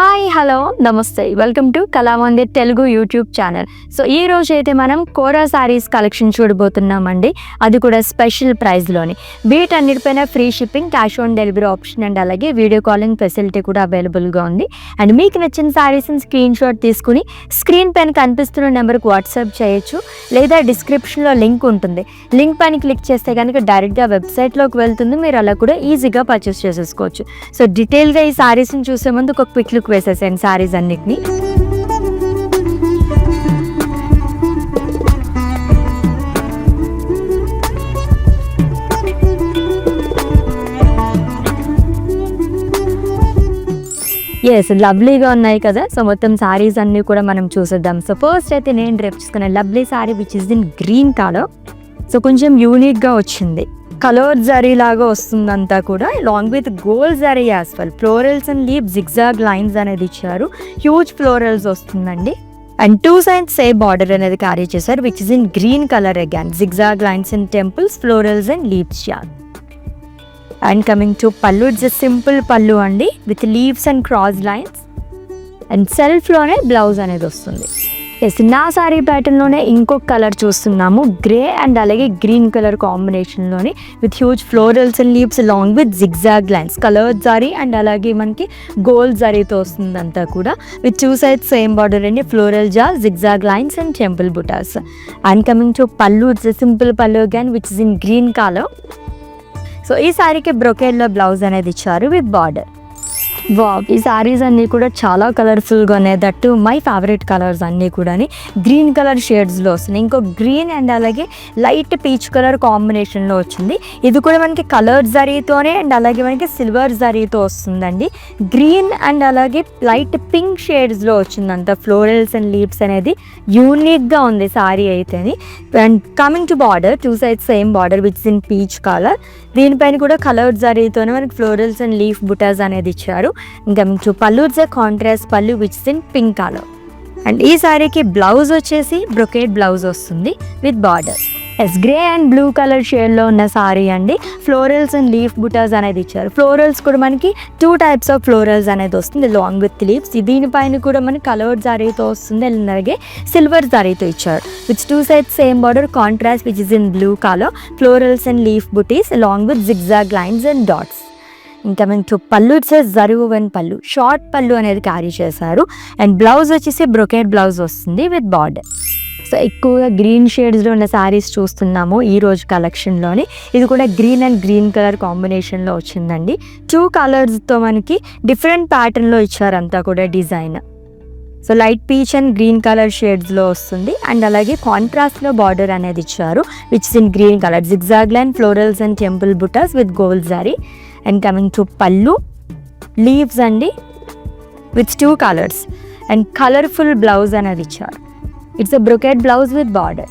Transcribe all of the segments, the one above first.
Hi hello నమస్తే welcome to Kalamandir Telugu YouTube channel. So ఈ రోజు అయితే మనం కోరా శారీస్ కలెక్షన్ చూడబోతున్నామండి. అది కూడా స్పెషల్ ప్రైస్లోని. వీటన్నిటిపైన free shipping, cash on delivery option and అలాగే వీడియో కాలింగ్ ఫెసిలిటీ కూడా అవైలబుల్గా ఉంది. అండ్ మీకు నచ్చిన శారీస్ని స్క్రీన్ షాట్ తీసుకుని స్క్రీన్ పైన కనిపిస్తున్న నెంబర్కి వాట్సాప్ చేయొచ్చు, లేదా డిస్క్రిప్షన్లో లింక్ ఉంటుంది. లింక్ పైన క్లిక్ చేస్తే కనుక డైరెక్ట్గా వెబ్సైట్లోకి వెళ్తుంది. మీరు అలా కూడా ఈజీగా పర్చేస్ చేసేసుకోవచ్చు. సో డీటెయిల్గా ఈ శారీస్ని చూసే ముందు ఒక క్విక్ లుక్ వేసేసాను శారీస్ అన్నిటిని. ఎస్, లవ్లీగా ఉన్నాయి కదా. సో మొత్తం శారీస్ అన్నీ కూడా మనం చూసేద్దాం. సో ఫస్ట్ అయితే నేను డ్రెప్ చేసుకున్న lovely sari which is in green colour. So కొంచెం యూనిక్గా వచ్చింది. కలర్ జరీ లాగా వస్తుందంతా కూడా, long with gold zari as well. Florals and leaf zigzag lines అనేది ఇచ్చారు. హ్యూజ్ ఫ్లోరల్స్ వస్తుందండి. And two sides same border అనేది క్యారీ చేశారు which is in green colour again. Zigzag lines and temples, florals and leaves చార్. And coming to pallu, it's a simple pallu అండి with leaves and cross lines. And సెల్ఫ్లోనే blouse అనేది వస్తుంది. Yes, నా సారీ ప్యాటర్న్లోనే ఇంకొక కలర్ చూస్తున్నాము, గ్రే అండ్ అలాగే గ్రీన్ కలర్ కాంబినేషన్లోని with huge florals and leaves long with zigzag lines. Colour zari and అలాగే మనకి గోల్డ్ జరీతో వస్తుంది అంతా కూడా with two sides same border అండి. ఫ్లోరల్ జార్, zigzag lines and temple buttas. And coming to pallu, it's simple pallu again which is in green colour. So ఈ శారీకి బ్రొకేడ్లో బ్లౌజ్ అనేది ఇచ్చారు విత్ బార్డర్. వావ్, ఈ శారీస్ అన్నీ కూడా చాలా కలర్ఫుల్గా ఉన్నాయి. దట్టు మై ఫేవరెట్ కలర్స్ అన్నీ కూడా గ్రీన్ కలర్ షేడ్స్లో వస్తున్నాయి. ఇంకో గ్రీన్ అండ్ అలాగే లైట్ పీచ్ కలర్ కాంబినేషన్లో వచ్చింది. ఇది కూడా మనకి కలర్ జరీతోనే అండ్ అలాగే మనకి సిల్వర్ జరీతో వస్తుందండి. గ్రీన్ అండ్ అలాగే లైట్ పింక్ షేడ్స్లో వచ్చిందంత ఫ్లోరల్స్ అండ్ లీవ్స్ అనేది యూనిక్గా ఉంది శారీ అయితేని. And coming to border, two sides same border which in peach colour. దీనిపైన కూడా కలర్ జరీతోనే మనకి ఫ్లోరల్స్ అండ్ లీఫ్ బుటాస్ అనేది ఇచ్చారు. ఇంకా మీకు pallu contrast pallu which in pink colour. And ఈ శారీకి బ్లౌజ్ వచ్చేసి బ్రొకేడ్ బ్లౌజ్ వస్తుంది with border. Yes, grey and blue colour షేడ్లో ఉన్న సారీ అండి. ఫ్లోరల్స్ అండ్ లీఫ్ బుటాస్ అనేది ఇచ్చారు. ఫ్లోరల్స్ కూడా మనకి టూ టైప్స్ ఆఫ్ ఫ్లోరల్స్ అనేది వస్తుంది లాంగ్ విత్ లీవ్స్. దీనిపైన కూడా మనకి కలర్ జరీతో వస్తుంది, అలాగే సిల్వర్ జరీతో ఇచ్చారు with two sides same border contrast which is in blue colour. Florals and leaf butis long with zigzag lines and dots. ఇంకా మీకు పల్లు, ఇట్స్ జరువన్ పల్లు, షార్ట్ పల్లు అనేది క్యారీ చేశారు. అండ్ బ్లౌజ్ వచ్చేసి బ్రొకేడ్ బ్లౌజ్ వస్తుంది విత్ బార్డర్. సో ఎక్కువగా గ్రీన్ షేడ్స్లో ఉన్న శారీస్ చూస్తున్నాము ఈ రోజు కలెక్షన్లోని. ఇది కూడా గ్రీన్ అండ్ గ్రీన్ కలర్ కాంబినేషన్లో వచ్చిందండి. టూ కలర్స్తో మనకి డిఫరెంట్ ప్యాటర్న్లో ఇచ్చారంతా కూడా design. So light peach and green colour షేడ్స్లో వస్తుంది. అండ్ అలాగే కాంట్రాస్ట్లో బార్డర్ అనేది ఇచ్చారు which is in green colour. Zigzag line, florals and temple buttas with gold zari. And coming to pallu, leaves అండి with two colours. And colourful blouse అనేది ఇచ్చారు. It's a brocade blouse with border.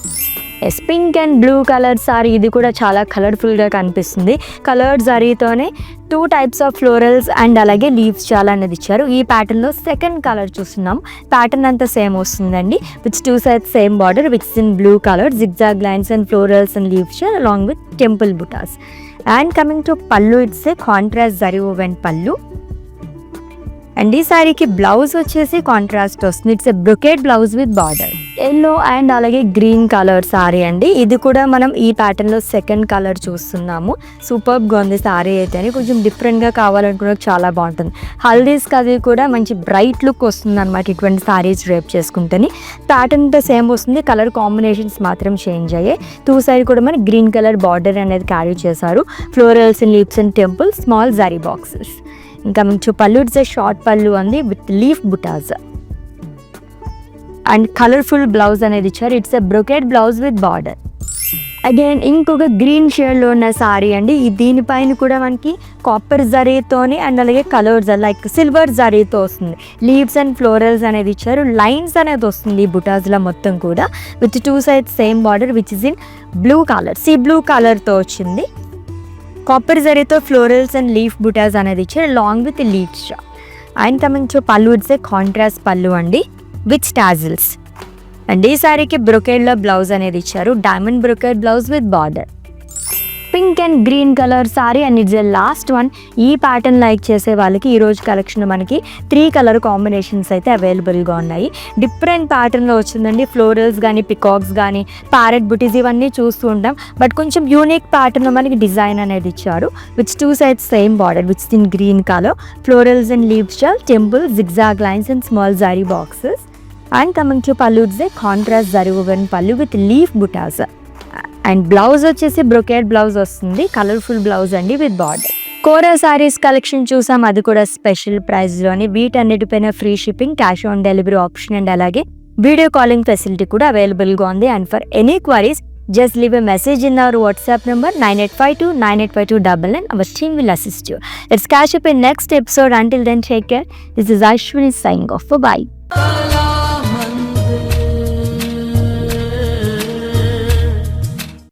Yes, pink and blue colour sari. ఇది కూడా చాలా కలర్ఫుల్గా కనిపిస్తుంది. Colour జరీతోనే two types of florals and అలాగే లీవ్స్ చాలా అనేది ఇచ్చారు. ఈ ప్యాటర్న్లో సెకండ్ కలర్ చూస్తున్నాం. ప్యాటర్న్ అంతా సేమ్ వస్తుందండి with two sides same border which in blue colour. Zigzag lines and florals and leaves along with temple buttas. And coming to pallu, it's a contrast zari woven pallu. And ఈ శారీకి బ్లౌజ్ వచ్చేసి contrast వస్తుంది. It's a brocade blouse with border. Yellow and అలాగే green colour sari అండి. ఇది కూడా మనం ఈ ప్యాటర్న్లో సెకండ్ కలర్ చూస్తున్నాము. సూపర్గా ఉంది శారీ అయితే. కొంచెం డిఫరెంట్గా కావాలనుకున్న చాలా బాగుంటుంది. హల్దీస్కి అది కూడా మంచి బ్రైట్ లుక్ వస్తుంది అనమాట ఇటువంటి శారీస్ డ్రేప్ చేసుకుంటేనే. ప్యాటర్న్ అంతా సేమ్ వస్తుంది, కలర్ కాంబినేషన్స్ మాత్రం చేంజ్ అయ్యాయి. టూ సైడ్ కూడా మనకి గ్రీన్ కలర్ బార్డర్ అనేది క్యారీ చేశారు. Florals and leaves and temple, small zari boxes. ఇంకా మీకు పల్లు, ఇట్స్ షార్ట్ పల్లు అంది with leaf butas. And colourful blouse అనేది ఇచ్చారు. It's a brocade blouse with border. Again ఇంకొక గ్రీన్ షేడ్లో ఉన్న శారీ అండి. దీనిపైన కూడా మనకి కాపర్ జరీతోని అండ్ అలాగే కలర్స్ లైక్ సిల్వర్ జరీతో వస్తుంది. లీవ్స్ అండ్ ఫ్లోరల్స్ అనేది ఇచ్చారు. లైన్స్ అనేది వస్తుంది ఈ బుటాస్లో మొత్తం కూడా with two sides same border which is in blue colour. Sea blue కలర్తో వచ్చింది. కాపర్ జరీతో ఫ్లోరల్స్ అండ్ లీఫ్ బుటాస్ అనేది ఇచ్చారు long with leaves. And coming to pallu, it's a contrast పల్లు అండి విత్ టాజిల్స్. అండ్ ఈ శారీకి బ్రొకేడ్లో బ్లౌజ్ అనేది ఇచ్చారు. Diamond brocade blouse with border. Pink and green colour sorry and it's the last one. ఈ pattern like చేసే వాళ్ళకి ఈరోజు కలెక్షన్ మనకి 3 కలర్ కాంబినేషన్స్ అయితే అవైలబుల్గా ఉన్నాయి. డిఫరెంట్ ప్యాటర్న్లో వచ్చిందండి. ఫ్లోరల్స్ కానీ, పికాక్స్ కానీ, ప్యారెట్ బుటీస్ ఇవన్నీ చూస్తూ ఉంటాం. బట్ కొంచెం యూనిక్ ప్యాటర్న్లో మనకి డిజైన్ అనేది ఇచ్చారు. Which 2 sides same border which in green colour. Florals and leaves shall, temple, zigzag lines and small zari boxes. And coming to pallu, it's a contrast zari woven pallu with leaf buttas. And blouse వచ్చేసి brocade blouse వస్తుంది, colourful blouse అండి with border. Kora saris collection చూసాం, అది కూడా special ప్రైస్లోని. వీటన్నిటిపైన free shipping, cash on delivery option and అలాగే video calling facility కూడా అవైలబుల్గా ఉంది. And for any queries just leave a message in our WhatsApp number 9852985299. Our team will assist you. Let's catch up in next episode. Until then, take care. This is Ashwini signing off. Bye-bye.